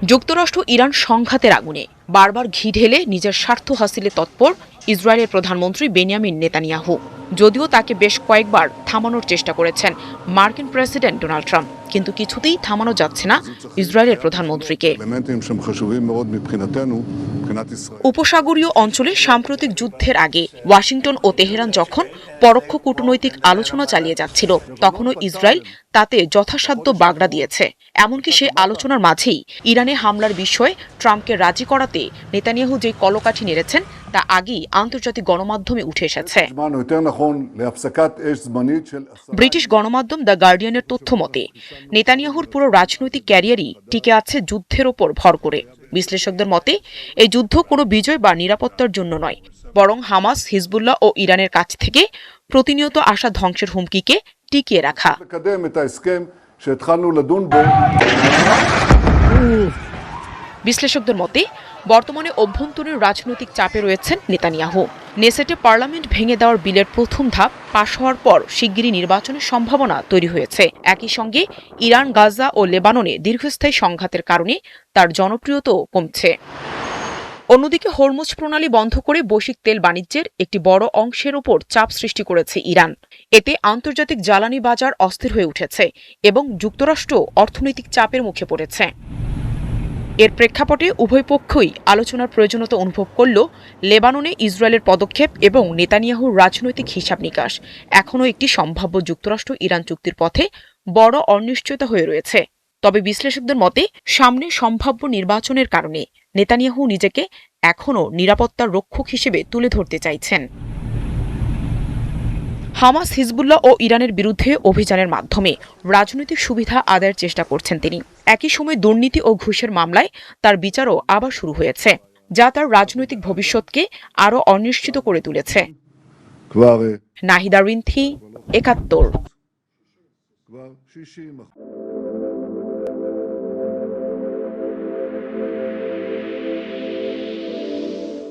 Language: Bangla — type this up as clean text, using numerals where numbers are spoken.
যুক্তরাষ্ট্র ইরান সংঘাতের আগুনে বারবার ঘি ঢেলে নিজের স্বার্থ হাসিলে তৎপর ইসরায়েলের প্রধানমন্ত্রী বেনিয়ামিন নেতানিয়াহু। যদিও তাকে বেশ কয়েকবার থামানোর চেষ্টা করেছেন মার্কিন প্রেসিডেন্ট ডোনাল্ড ট্রাম্প, কিন্তু কিছুতেই থামানো যাচ্ছে না ইসরায়েলের প্রধানমন্ত্রীকে। উপসাগরীয় অঞ্চলে সাম্প্রতিক যুদ্ধের আগে ওয়াশিংটন ও তেহরান যখন পরোক্ষ কূটনৈতিক আলোচনা চালিয়ে যাচ্ছিল, তখনও ইসরায়েল তাতে যথাসাধ্য বাগড়া দিয়েছে। এমনকি সে আলোচনার মাঝেই ইরানে হামলার বিষয়ে ট্রাম্পকে রাজি করাতে নেতানিয়াহু যে কলকাঠি নেড়েছেন তা আগেই আন্তর্জাতিক গণমাধ্যমে উঠে এসেছে। ব্রিটিশ গণমাধ্যম দ্য গার্ডিয়ানের তথ্য মতে নেতানিয়াহুর পুরো রাজনৈতিক ক্যারিয়ারই টিকে আছে যুদ্ধের ওপর ভর করে। বিশ্লেষকদের মতে এই যুদ্ধ কোনো বিজয় বা নিরাপত্তার জন্য নয়, বরং হামাস, হিজবুল্লাহ ও ইরানের কাছ থেকে প্রতিনিয়ত আসা ধ্বংসের হুমকিকে টিকিয়ে রাখা। বিশ্লেষকদের মতে বর্তমানে অভ্যন্তরীণ রাজনৈতিক চাপে রয়েছেন নেতানিয়াহু। নেসেটে পার্লামেন্ট ভেঙে দেওয়ার বিলের প্রথম ধাপ পাশ হওয়ার পর শিগগিরই নির্বাচনের সম্ভাবনা তৈরি হয়েছে। একই সঙ্গে ইরান, গাজা ও লেবাননে দীর্ঘস্থায়ী সংঘাতের কারণে তার জনপ্রিয়তাও কমছে। অন্যদিকে হরমুজ প্রণালী বন্ধ করে বৈশ্বিক তেল বাণিজ্যের একটি বড় অংশের ওপর চাপ সৃষ্টি করেছে ইরান। এতে আন্তর্জাতিক জ্বালানি বাজার অস্থির হয়ে উঠেছে এবং যুক্তরাষ্ট্র অর্থনৈতিক চাপের মুখে পড়েছে। এর প্রেক্ষাপটে উভয় পক্ষই আলোচনার প্রয়োজনীয়তা অনুভব করল। লেবাননে ইসরায়েলের পদক্ষেপ এবং নেতানিয়াহুর রাজনৈতিক হিসাব নিকাশ এখনও একটি সম্ভাব্য যুক্তরাষ্ট্র ইরান চুক্তির পথে বড় অনিশ্চয়তা হয়ে রয়েছে। তবে বিশ্লেষকদের মতে সামনে সম্ভাব্য নির্বাচনের কারণে নেতানিয়াহু নিজেকে এখনও নিরাপত্তার রক্ষক হিসেবে তুলে ধরতে চাইছেন। হামাস, হিজবুল্লাহ ও ইরানের বিরুদ্ধে অভিযানের মাধ্যমে রাজনৈতিক সুবিধা আদায়ের চেষ্টা করছেন তিনি। একই সময় দুর্নীতি ও ঘুষের মামলায় তার বিচারও আবার শুরু হয়েছে, যা তার রাজনৈতিক ভবিষ্যৎকে আরও অনিশ্চিত করে তুলেছে। নাহিদা রিন্থি, ৭১।